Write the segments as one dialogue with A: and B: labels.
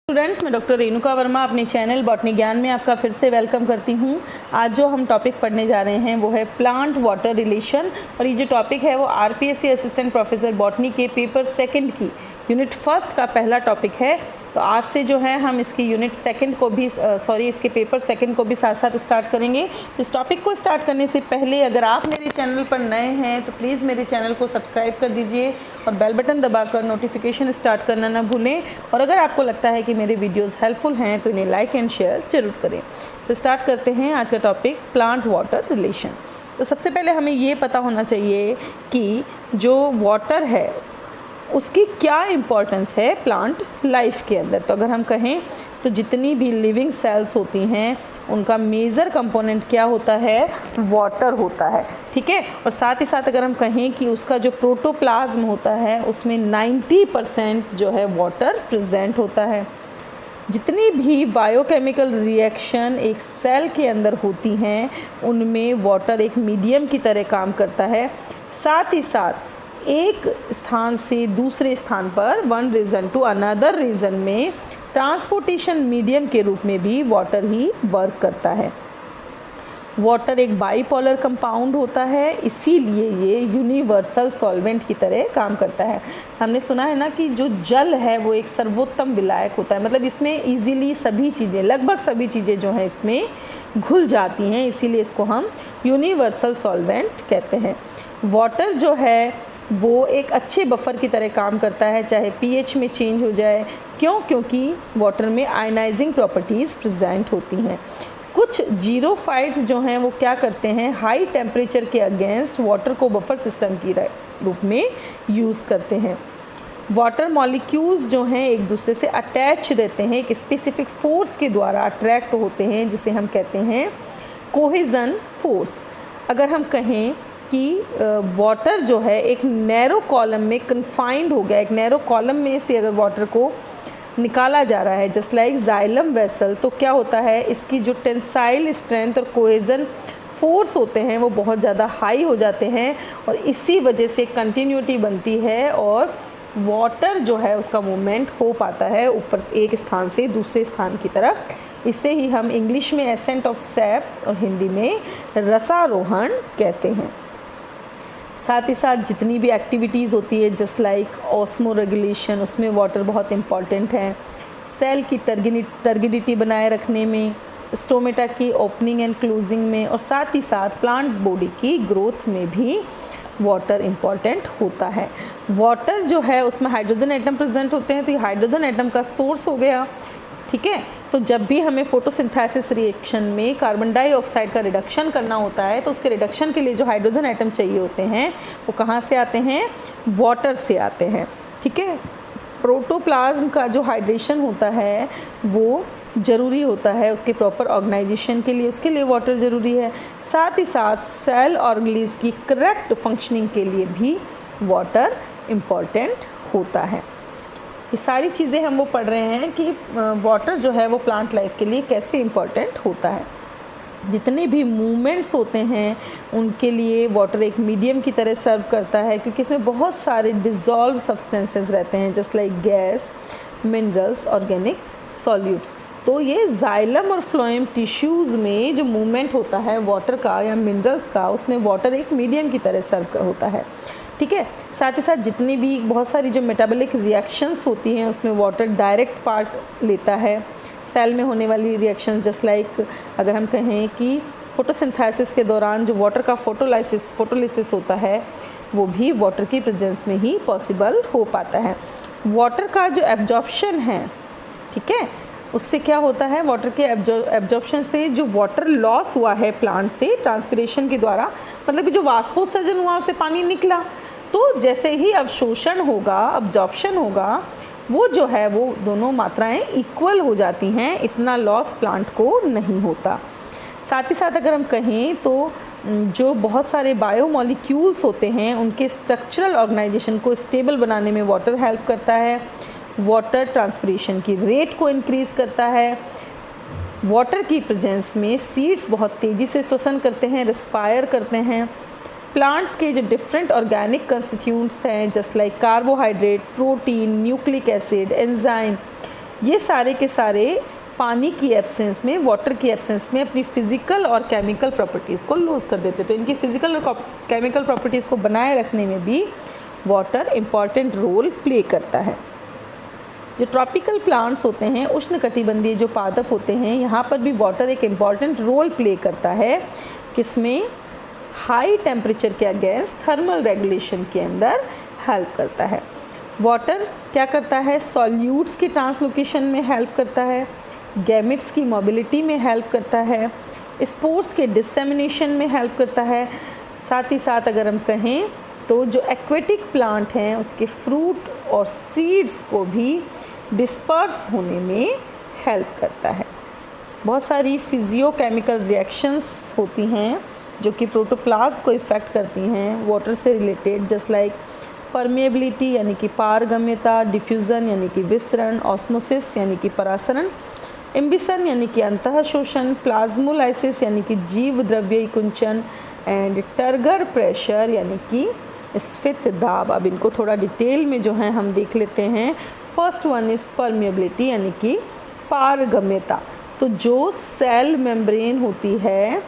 A: Students, मैं doctor Renuka Verma अपने channel botany ज्ञान में आपका फिर से वेलकम करती हूँ। आज जो हम टॉपिक पढ़ने जा रहे हैं वो है प्लांट वाटर रिलेशन, और ये जो टॉपिक है वो आरपीएससी असिस्टेंट प्रोफेसर बॉटनी के पेपर सेकंड की यूनिट फर्स्ट का पहला टॉपिक है। तो आज से जो है हम इसकी यूनिट सेकंड को भी इसके पेपर सेकंड को भी साथ साथ स्टार्ट करेंगे। तो इस टॉपिक को स्टार्ट करने से पहले अगर आप मेरे चैनल पर नए हैं तो प्लीज़ मेरे चैनल को सब्सक्राइब कर दीजिए और बेल बटन दबाकर नोटिफिकेशन स्टार्ट करना ना भूलें। और अगर आपको लगता है कि मेरे वीडियोज़ हेल्पफुल हैं तो इन्हें लाइक एंड शेयर जरूर करें। तो स्टार्ट करते हैं आज का टॉपिक, प्लांट वाटर रिलेशन। तो सबसे पहले हमें ये पता होना चाहिए कि जो वाटर है उसकी क्या इम्पोर्टेंस है प्लांट लाइफ के अंदर। तो अगर हम कहें तो जितनी भी लिविंग सेल्स होती हैं उनका मेजर कंपोनेंट क्या होता है, वाटर होता है। ठीक है, और साथ ही साथ अगर हम कहें कि उसका जो प्रोटोप्लाज्म होता है उसमें 90% जो है वाटर प्रेजेंट होता है। जितनी भी बायोकेमिकल रिएक्शन एक सेल के अंदर होती हैं उनमें वाटर एक मीडियम की तरह काम करता है। साथ ही साथ एक स्थान से दूसरे स्थान पर, one region to another region में, ट्रांसपोर्टेशन मीडियम के रूप में भी वाटर ही वर्क करता है। वाटर एक बाइपोलर कंपाउंड होता है, इसीलिए ये यूनिवर्सल सॉल्वेंट की तरह काम करता है। हमने सुना है ना कि जो जल है वो एक सर्वोत्तम विलायक होता है, मतलब इसमें इजीली सभी चीज़ें, लगभग सभी चीज़ें जो हैं इसमें घुल जाती हैं, इसीलिए इसको हम यूनिवर्सल सॉल्वेंट कहते हैं। वाटर जो है वो एक अच्छे बफर की तरह काम करता है, चाहे पीएच में चेंज हो जाए। क्योंकि वाटर में आयनाइजिंग प्रॉपर्टीज़ प्रेजेंट होती हैं। कुछ जीरोफाइट्स जो हैं वो क्या करते हैं, हाई टेम्परेचर के अगेंस्ट वाटर को बफर सिस्टम की रूप में यूज़ करते हैं। वाटर मॉलिक्यूल्स जो हैं एक दूसरे से अटैच रहते हैं, एक स्पेसिफिक फोर्स के द्वारा अट्रैक्ट होते हैं, जिसे हम कहते हैं कोहेजन फोर्स। अगर हम कहें कि वाटर जो है एक नैरो कॉलम में कन्फाइंड हो गया, एक नैरो कॉलम में से अगर वाटर को निकाला जा रहा है जस्ट लाइक जाइलम वेसल, तो क्या होता है, इसकी जो टेंसाइल स्ट्रेंथ और कोहेजन फोर्स होते हैं वो बहुत ज़्यादा हाई हो जाते हैं, और इसी वजह से कंटिन्यूटी बनती है और वाटर जो है उसका मूवमेंट हो पाता है ऊपर एक स्थान से दूसरे स्थान की तरफ। इसे ही हम इंग्लिश में एसेंट ऑफ सैप और हिंदी में रसारोहण कहते हैं। साथ ही साथ जितनी भी एक्टिविटीज़ होती है जस्ट लाइक ऑस्मो रेगुलेशन, उसमें वाटर बहुत इम्पॉर्टेंट है। सेल की टर्गिडिटी बनाए रखने में, स्टोमेटा की ओपनिंग एंड क्लोजिंग में, और साथ ही साथ प्लांट बॉडी की ग्रोथ में भी वाटर इम्पॉर्टेंट होता है। वाटर जो है उसमें हाइड्रोजन एटम प्रेजेंट होते हैं, तो ये हाइड्रोजन एटम का सोर्स हो गया। ठीक है, तो जब भी हमें फोटोसिंथेसिस रिएक्शन में कार्बन डाइऑक्साइड का रिडक्शन करना होता है तो उसके रिडक्शन के लिए जो हाइड्रोजन एटम चाहिए होते हैं वो कहाँ से आते हैं, वाटर से आते हैं। ठीक है, प्रोटोप्लाज्म का जो हाइड्रेशन होता है वो ज़रूरी होता है उसके प्रॉपर ऑर्गेनाइजेशन के लिए, उसके लिए वाटर ज़रूरी है। साथ ही साथ सेल ऑर्गेनीज की करेक्ट फंक्शनिंग के लिए भी वाटर इम्पॉर्टेंट होता है। ये सारी चीज़ें हम वो पढ़ रहे हैं कि वाटर जो है वो प्लांट लाइफ के लिए कैसे इम्पॉर्टेंट होता है। जितने भी मूवमेंट्स होते हैं उनके लिए वाटर एक मीडियम की तरह सर्व करता है, क्योंकि इसमें बहुत सारे डिज़ोल्व सब्सटेंसेस रहते हैं just like gas, minerals, organic solutes. तो ये जाइलम और फ्लोएम टिश्यूज़ में जो मूवमेंट होता है वाटर का या मिनरल्स का, उसमें वाटर एक मीडियम की तरह सर्व होता है। ठीक है, साथ ही साथ जितनी भी बहुत सारी जो मेटाबॉलिक रिएक्शंस होती हैं उसमें वाटर डायरेक्ट पार्ट लेता है। सेल में होने वाली रिएक्शंस जस्ट लाइक अगर हम कहें कि फोटोसिंथेसिस के दौरान जो वाटर का फोटोलिसिस होता है वो भी वाटर की प्रेजेंस में ही पॉसिबल हो पाता है। वाटर का जो एब्जॉर्प्शन है, ठीक है, उससे क्या होता है, वाटर के एब्जॉर्प्शन से जो वाटर लॉस हुआ है प्लांट से ट्रांसपिरेशन के द्वारा, मतलब कि जो वाष्पोत्सर्जन हुआ उससे पानी निकला, तो जैसे ही अवशोषण होगा, अब्जॉर्प्शन होगा, वो जो है वो दोनों मात्राएं इक्वल हो जाती हैं, इतना लॉस प्लांट को नहीं होता। साथ ही साथ अगर हम कहें तो जो बहुत सारे बायोमॉलिक्यूल्स होते हैं उनके स्ट्रक्चरल ऑर्गेनाइजेशन को स्टेबल बनाने में वाटर हेल्प करता है। वाटर ट्रांसपिरेशन की रेट को इंक्रीज़ करता है। वाटर की प्रेजेंस में सीड्स बहुत तेज़ी से श्वसन करते हैं, रिस्पायर करते हैं। प्लांट्स के जो डिफरेंट ऑर्गेनिक कंस्टिट्यूएंट्स हैं just like carbohydrate, protein, nucleic acid, enzyme, ये सारे के सारे पानी की एब्सेंस में, वाटर की एब्सेंस में अपनी फिज़िकल और केमिकल प्रॉपर्टीज़ को लूज़ कर देते। तो इनकी फ़िज़िकल और केमिकल प्रॉपर्टीज़ को बनाए रखने में भी वाटर इम्पॉर्टेंट रोल प्ले करता है। जो ट्रॉपिकल प्लांट्स होते हैं, उष्णकटिबंधीय जो पादप होते हैं, यहाँ पर भी वाटर एक इम्पॉर्टेंट रोल प्ले करता है। किसमें? हाई टेम्परेचर के अगेंस्ट थर्मल रेगुलेशन के अंदर हेल्प करता है। वाटर क्या करता है? सॉल्यूट्स की ट्रांसलोकेशन में हेल्प करता है, गैमेट्स की मोबिलिटी में हेल्प करता है, स्पोर्स के डिसेमिनेशन में हेल्प करता है। साथ ही साथ अगर हम कहें तो जो एक्वेटिक प्लांट हैं उसके फ्रूट और सीड्स को भी डिस्पर्स होने में हेल्प करता है। बहुत सारी फिजियोकेमिकल रिएक्शंस होती हैं जो कि प्रोटोप्लाज्म को इफ़ेक्ट करती हैं वाटर से रिलेटेड, जस्ट लाइक परमेबिलिटी यानी कि पारगम्यता, डिफ्यूज़न यानी कि विसरण, ऑस्मोसिस यानी कि परासरण, इम्बिशन यानी कि अंतःशोषण, प्लाज्मोलाइसिस यानी कि जीव द्रव्य कुंचन एंड टर्गर प्रेशर यानी कि स्फीत दाब। अब इनको थोड़ा डिटेल में जो है हम देख लेते हैं। फर्स्ट वन इज़ परमेबिलिटी यानी कि पारगम्यता। तो जो सेल मेम्ब्रेन होती है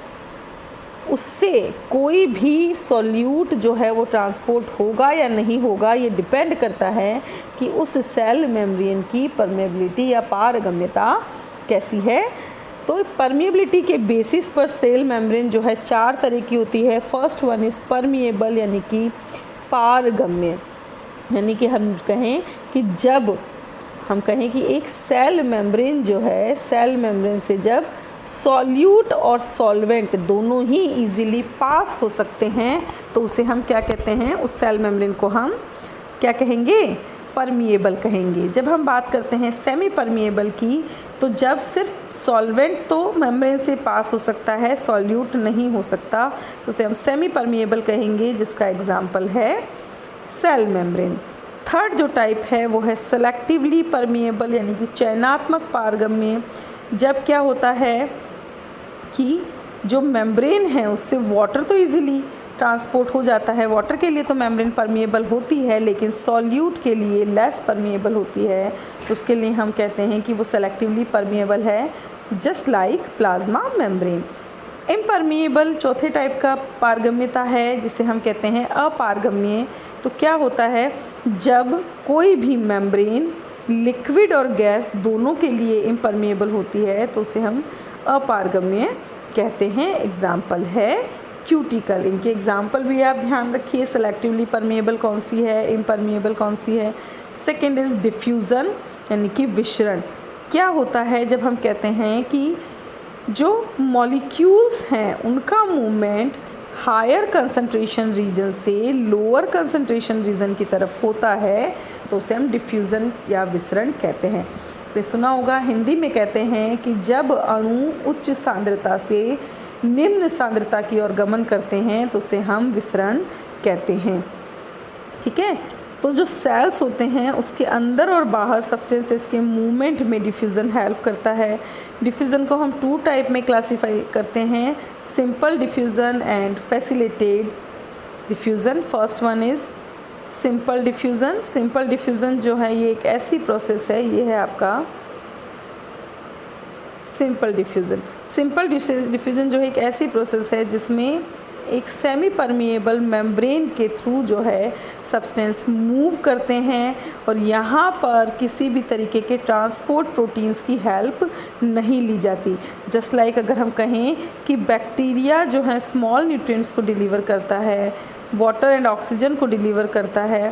A: उससे कोई भी सॉल्यूट जो है वो ट्रांसपोर्ट होगा या नहीं होगा, ये डिपेंड करता है कि उस सेल मेम्ब्रेन की परमेबिलिटी या पारगम्यता कैसी है। तो परमेबिलिटी के बेसिस पर सेल मेम्ब्रेन जो है 4 तरह की होती है। फर्स्ट वन इज़ परमिएबल यानी कि पारगम्य, यानी कि हम कहें कि जब हम कहें कि एक सेल मेम्ब्रेन जो है, सेल मेम्ब्रेन से जब सॉल्यूट और सॉल्वेंट दोनों ही इजीली पास हो सकते हैं तो उसे हम क्या कहते हैं? उस सेल मेम्ब्रेन को हम क्या कहेंगे? परमिएबल कहेंगे। जब हम बात करते हैं सेमी परमिएबल की, तो जब सिर्फ सॉल्वेंट तो मेम्ब्रेन से पास हो सकता है, सॉल्यूट नहीं हो सकता, तो उसे हम सेमी परमिएबल कहेंगे, जिसका एग्जाम्पल है सेल मेम्ब्रेन। थर्ड जो टाइप है वो है सेलेक्टिवली परमिएबल यानी कि चयनात्मक पारगम्य। जब क्या होता है कि जो मेम्ब्रेन है उससे वाटर तो इजीली ट्रांसपोर्ट हो जाता है, वाटर के लिए तो मेम्ब्रेन परमिएबल होती है, लेकिन सॉल्यूट के लिए लेस परमिएबल होती है, तो उसके लिए हम कहते हैं कि वो सेलेक्टिवली परमिएबल है, just like plasma membrane. Impermeable चौथे टाइप का पारगम्यता है जिसे हम कहते हैं अपारगम्य। तो क्या होता है? जब कोई भी मेम्ब्रेन लिक्विड और गैस दोनों के लिए इम्परमिएबल होती है तो उसे हम अपारगम्य कहते हैं। एग्जाम्पल है क्यूटिकल। इनके एग्जाम्पल भी आप ध्यान रखिए, सेलेक्टिवली परमिएबल कौन सी है, इम्परमिएबल कौन सी है। सेकेंड इज़ डिफ्यूज़न यानी कि विसरण। क्या होता है जब हम कहते हैं कि जो मॉलिक्यूल्स हैं उनका मूवमेंट हायर कंसंट्रेशन रीजन से लोअर कंसंट्रेशन रीजन की तरफ होता है तो उसे हम डिफ्यूज़न या विसरण कहते हैं। तो सुना होगा, हिंदी में कहते हैं कि जब अणु उच्च सांद्रता से निम्न सांद्रता की ओर गमन करते हैं तो उसे हम विसरण कहते हैं। ठीक है, तो जो सेल्स होते हैं उसके अंदर और बाहर सब्सटेंसेस के मूवमेंट में डिफ्यूज़न हेल्प करता है। डिफ्यूज़न को हम 2 टाइप में क्लासीफाई करते हैं, simple diffusion and facilitated diffusion. First one is simple diffusion. Simple diffusion जो है ये एक ऐसी प्रोसेस है, ये है आपका सिंपल डिफ्यूज़न। सिंपल डिफ्यूज़न जो है एक ऐसी प्रोसेस है जिसमें एक सेमी परमिएबल मेम्ब्रेन के थ्रू जो है सब्सटेंस मूव करते हैं और यहाँ पर किसी भी तरीके के ट्रांसपोर्ट प्रोटीन्स की हेल्प नहीं ली जाती। जस्ट लाइक अगर हम कहें कि बैक्टीरिया जो है स्मॉल न्यूट्रिएंट्स को डिलीवर करता है, वाटर एंड ऑक्सीजन को डिलीवर करता है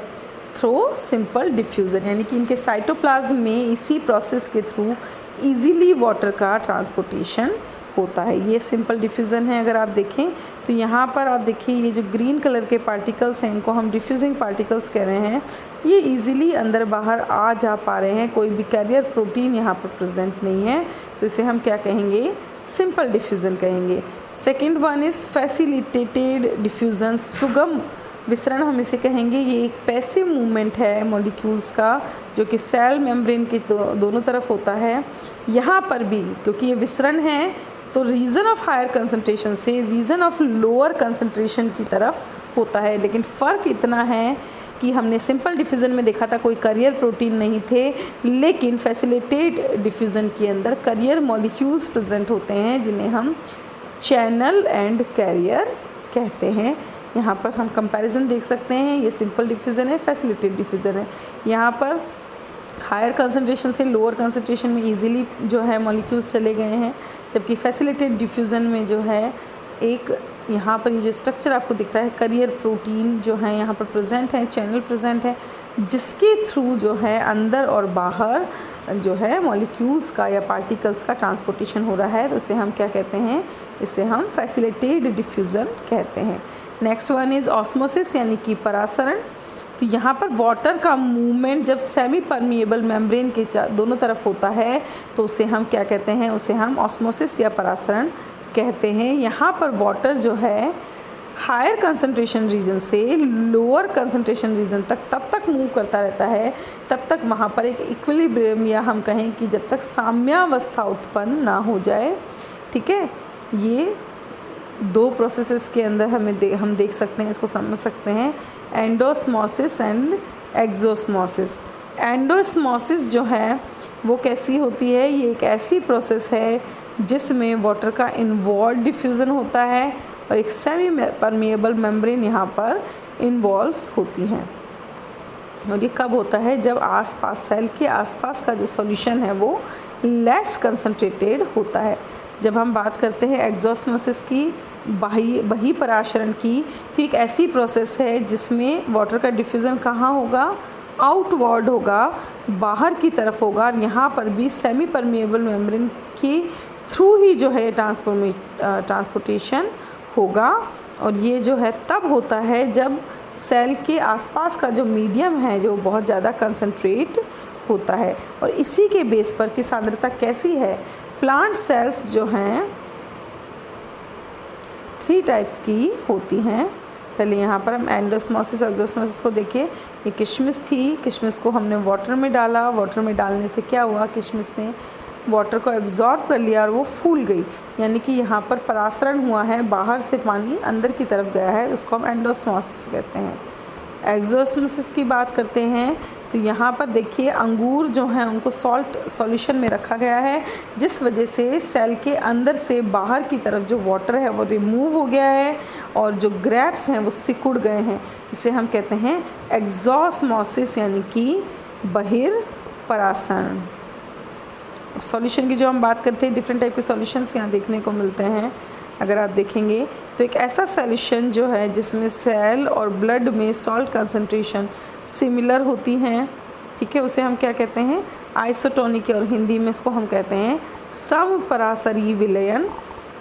A: थ्रू सिंपल डिफ्यूज़न, यानी कि इनके साइटोप्लाज्म में इसी प्रोसेस के थ्रू ईजीली वाटर का ट्रांसपोर्टेशन होता है। ये सिंपल डिफ्यूज़न है। अगर आप देखें तो यहाँ पर आप देखिए ये जो ग्रीन कलर के पार्टिकल्स हैं इनको हम डिफ्यूजिंग पार्टिकल्स कह रहे हैं। ये इजीली अंदर बाहर आ जा पा रहे हैं, कोई भी कैरियर प्रोटीन यहाँ पर प्रेजेंट नहीं है, तो इसे हम क्या कहेंगे? सिंपल डिफ्यूज़न कहेंगे। Second one is facilitated diffusion, सुगम विसरण हम इसे कहेंगे। ये एक पैसिव मूवमेंट है मॉलिक्यूल्स का जो कि सेल मेम्ब्रेन के दोनों तरफ होता है। यहाँ पर भी क्योंकि ये विसरण है तो रीजन ऑफ हायर कंसंट्रेशन से रीजन ऑफ लोअर कंसंट्रेशन की तरफ होता है, लेकिन फ़र्क इतना है कि हमने सिंपल डिफ्यूज़न में देखा था कोई करियर प्रोटीन नहीं थे, लेकिन फैसिलिटेटेड डिफ्यूज़न के अंदर करियर मॉलिक्यूल्स प्रेजेंट होते हैं जिन्हें हम चैनल एंड कैरियर कहते हैं। यहाँ पर हम कंपैरिजन देख सकते हैं, ये सिंपल डिफ्यूज़न है, फैसिलिटेटेड डिफ्यूज़न है। यहाँ पर हायर कंसंट्रेशन से लोअर कंसंट्रेशन में इजीली जो है मॉलिक्यूल्स चले गए हैं, जबकि फैसिलिटेटेड डिफ्यूज़न में जो है एक यहाँ पर ये जो स्ट्रक्चर आपको दिख रहा है करियर प्रोटीन जो है यहाँ पर प्रेजेंट है, चैनल प्रेजेंट है, जिसके थ्रू जो है अंदर और बाहर जो है मॉलिक्यूल्स का या पार्टिकल्स का ट्रांसपोर्टेशन हो रहा है। तो इसे हम क्या कहते हैं, इसे हम फैसिलिटेटेड डिफ्यूज़न कहते हैं। नेक्स्ट वन इज़ ऑस्मोसिस यानी कि परासरण। तो यहाँ पर वाटर का मूवमेंट जब सेमी परमिएबल मेम्ब्रेन के दोनों तरफ होता है तो उसे हम क्या कहते हैं, उसे हम ऑस्मोसिस या परासरण कहते हैं। यहाँ पर वाटर जो है हायर कंसंट्रेशन रीजन से लोअर कंसंट्रेशन रीजन तक तब तक मूव करता रहता है, तब तक वहाँ पर एक इक्विलिब्रियम या हम कहें कि जब तक साम्यावस्था उत्पन्न ना हो जाए। ठीक है, ये दो प्रोसेसेस के अंदर हम देख सकते हैं, इसको समझ सकते हैं, एंडोस्मोसिस एंड एक्सोस्मोसिस। एंडोस्मोसिस जो है वो कैसी होती है, ये एक ऐसी प्रोसेस है जिसमें वाटर का इन्वॉल्व डिफ्यूज़न होता है और एक सेमी परमिएबल मेम्ब्रेन यहाँ पर इन्वॉल्व्स होती हैं। और ये कब होता है, जब आसपास सेल के आसपास का जो सॉल्यूशन है वो लेस कंसंट्रेटेड होता है। जब हम बात करते हैं एक्सोस्मोसिस की, बही पराशरण की, तो एक ऐसी प्रोसेस है जिसमें वाटर का डिफ्यूज़न कहाँ होगा, आउटवर्ड होगा, बाहर की तरफ होगा। और यहाँ पर भी सेमी परमिएबल मेम्ब्रेन की थ्रू ही जो है ट्रांसपोर्टेशन होगा। और ये जो है तब होता है जब सेल के आसपास का जो मीडियम है जो बहुत ज़्यादा कंसंट्रेट होता है। और इसी के बेस पर की सांद्रता कैसी है, प्लांट सेल्स जो हैं 3 टाइप्स की होती हैं। पहले यहाँ पर हम एंडोस्मोसिस एक्सोस्मोसिस को देखें। ये किशमिश थी, किशमिश को हमने वाटर में डाला, वाटर में डालने से क्या हुआ, किशमिश ने वाटर को एब्जॉर्ब कर लिया और वो फूल गई, यानी कि यहाँ पर परासरण हुआ है, बाहर से पानी अंदर की तरफ गया है, उसको हम एंडोस्मोसिस कहते हैं। एक्सोस्मोसिस की बात करते हैं तो यहाँ पर देखिए अंगूर जो हैं उनको सॉल्यूशन में रखा गया है, जिस वजह से सेल के अंदर से बाहर की तरफ जो वाटर है वो रिमूव हो गया है और जो ग्रेप्स हैं वो सिकुड़ गए हैं। इसे हम कहते हैं एक्सोस्मोसिस यानी कि बहिर्परासरण। सॉल्यूशन की जो हम बात करते हैं, डिफरेंट टाइप के सॉल्यूशंस यहाँ देखने को मिलते हैं। अगर आप देखेंगे तो एक ऐसा सॉल्यूशन जो है जिसमें सेल और ब्लड में सॉल्ट कंसंट्रेशन सिमिलर होती हैं, ठीक है, उसे हम क्या कहते हैं, आइसोटोनिक, और हिंदी में इसको हम कहते हैं समपरासरी विलयन।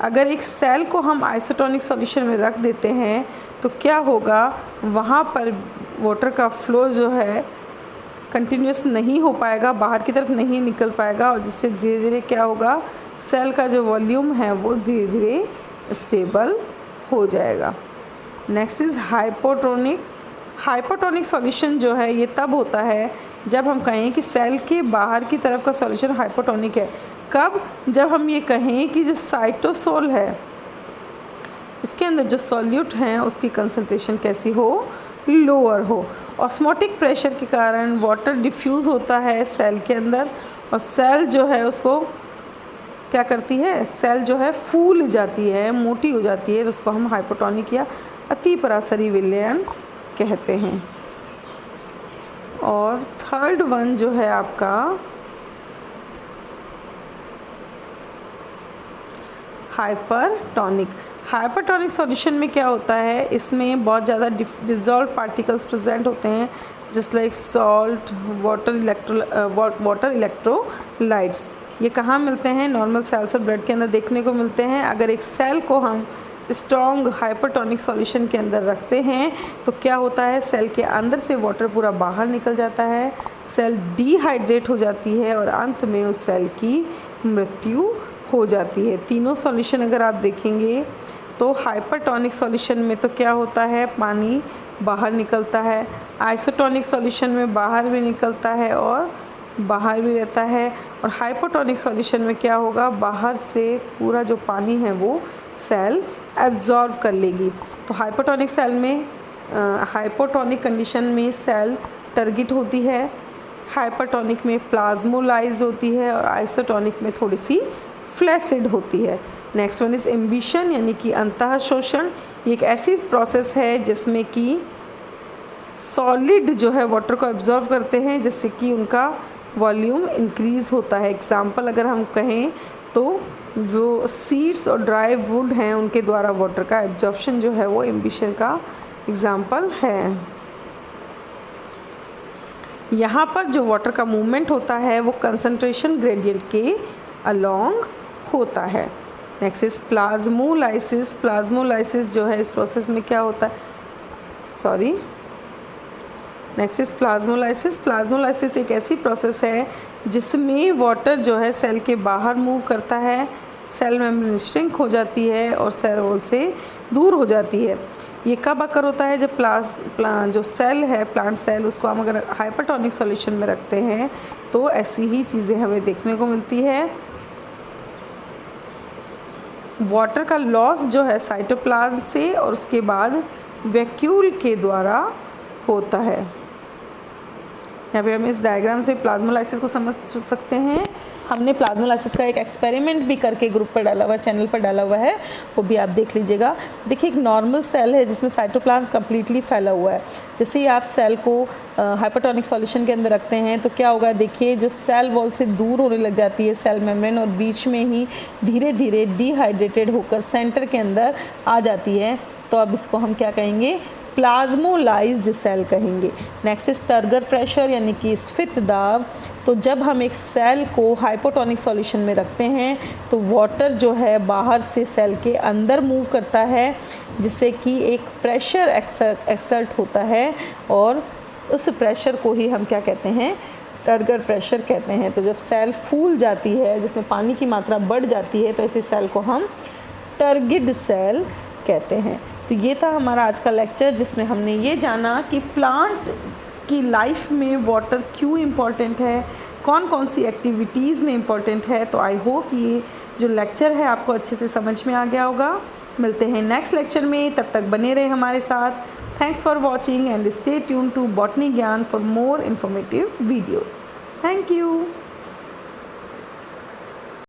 A: अगर एक सेल को हम आइसोटोनिक सॉल्यूशन में रख देते हैं तो क्या होगा, वहाँ पर वाटर का फ्लो जो है कंटिन्यूस नहीं हो पाएगा, बाहर की तरफ नहीं निकल पाएगा, और जिससे धीरे धीरे क्या होगा, सेल का जो वॉल्यूम है वो धीरे धीरे स्टेबल हो जाएगा। Next is hypotonic. Hypotonic solution जो है ये तब होता है जब हम कहें कि सेल के बाहर की तरफ का सॉल्यूशन हाइपोटोनिक है। कब, जब हम ये कहें कि जो साइटोसोल है उसके अंदर जो सॉल्यूट हैं उसकी कंसंट्रेशन कैसी हो, लोअर हो। ऑस्मोटिक प्रेशर के कारण वाटर डिफ्यूज़ होता है सेल के अंदर, और सेल जो है उसको क्या करती है, सेल जो है फूल जाती है, मोटी हो जाती है, तो उसको हम हाइपोटोनिक या अतिपरासरी विलयन कहते हैं। और थर्ड वन जो है आपका हाइपरटोनिक। हाइपरटोनिक सॉल्यूशन में क्या होता है, इसमें बहुत ज़्यादा डिसॉल्व पार्टिकल्स प्रेजेंट होते हैं, just like salt, water electrolytes. ये कहाँ मिलते हैं, नॉर्मल सेल्स और ब्लड के अंदर देखने को मिलते हैं। अगर एक सेल को हम स्ट्रॉन्ग हाइपरटोनिक सॉल्यूशन के अंदर रखते हैं तो क्या होता है, सेल के अंदर से वाटर पूरा बाहर निकल जाता है, सेल डिहाइड्रेट हो जाती है और अंत में उस सेल की मृत्यु हो जाती है। तीनों सॉल्यूशन अगर आप देखेंगे तो हाइपरटोनिक सॉल्यूशन में तो क्या होता है, पानी बाहर निकलता है, आइसोटोनिक सॉल्यूशन में बाहर भी निकलता है और बाहर भी रहता है, और हाइपोटोनिक सॉल्यूशन में क्या होगा, बाहर से पूरा जो पानी है वो सेल एब्जॉर्ब कर लेगी। तो हाइपोटोनिक सेल में हाइपोटोनिक कंडीशन में सेल टर्गिट होती है, हाइपरटोनिक में प्लाज्मोलाइज्ड होती है और आइसोटोनिक में थोड़ी सी फ्लैसिड होती है। नेक्स्ट वन इज़ एम्बिशन यानी कि अंतः शोषण। ये एक ऐसी प्रोसेस है जिसमें कि सॉलिड जो है वाटर को एब्जॉर्व करते हैं जिससे कि उनका वॉल्यूम इंक्रीज़ होता है। एग्जाम्पल अगर हम कहें तो जो सीड्स और ड्राई वुड हैं उनके द्वारा वाटर का एब्जॉर्प्शन जो है वो एम्बिशन का एग्जाम्पल है। यहाँ पर जो वाटर का मूवमेंट होता है वो कंसंट्रेशन ग्रेडियंट के अलोंग होता है। Next is plasmolysis. प्लाज्मोलाइसिस जो है इस प्रोसेस में क्या होता है, नेक्स्ट इज प्लाज्मोलाइसिस। प्लाज्मोलाइसिस एक ऐसी प्रोसेस है जिसमें वाटर जो है सेल के बाहर मूव करता है, सेल मेम्ब्रेन श्रिंक हो जाती है और सेल वॉल से दूर हो जाती है। ये कब अकर होता है, जब जो सेल है प्लांट सेल उसको हम अगर हाइपरटोनिक सॉल्यूशन में रखते हैं तो ऐसी ही चीज़ें हमें देखने को मिलती है। वाटर का लॉस जो है साइटोप्लाज्म से और उसके बाद वैक्यूल के द्वारा होता है। यहाँ पे हम इस डायग्राम से प्लाज्मोलाइसिस को समझ सकते हैं। हमने प्लाज्मोलाइसिस का एक एक्सपेरिमेंट भी करके ग्रुप पर डाला हुआ है, चैनल पर डाला हुआ है, वो भी आप देख लीजिएगा। देखिए एक नॉर्मल सेल है जिसमें साइटोप्लाज्म कम्प्लीटली फैला हुआ है। जैसे ही आप सेल को हाइपरटोनिक सॉल्यूशन के अंदर रखते हैं तो क्या होगा, देखिए जो सेल वॉल से दूर होने लग जाती है सेल मेम्ब्रेन और बीच में ही धीरे धीरे डिहाइड्रेटेड होकर सेंटर के अंदर आ जाती है। तो अब इसको हम क्या कहेंगे, प्लाज्मोलाइज्ड सेल कहेंगे। नेक्स्ट इज टर्गर प्रेशर यानी कि स्फित दाब। तो जब हम एक सेल को हाइपोटोनिक सॉल्यूशन में रखते हैं तो वाटर जो है बाहर से सेल के अंदर मूव करता है जिससे कि एक प्रेशर एक्सर्ट होता है और उस प्रेशर को ही हम क्या कहते हैं, टर्गर प्रेशर कहते हैं। तो जब सेल फूल जाती है जिसमें पानी की मात्रा बढ़ जाती है तो ऐसे सेल को हम टर्गिड सेल कहते हैं। तो ये था हमारा आज का लेक्चर जिसमें हमने ये जाना कि प्लांट की लाइफ में वाटर क्यों इम्पॉर्टेंट है, कौन कौन सी एक्टिविटीज़ में इम्पॉर्टेंट है। तो आई होप ये जो लेक्चर है आपको अच्छे से समझ में आ गया होगा। मिलते हैं नेक्स्ट लेक्चर में, तब तक बने रहे हमारे साथ। Thanks for watching and stay tune to botany Gyan for more informative videos. Thank you.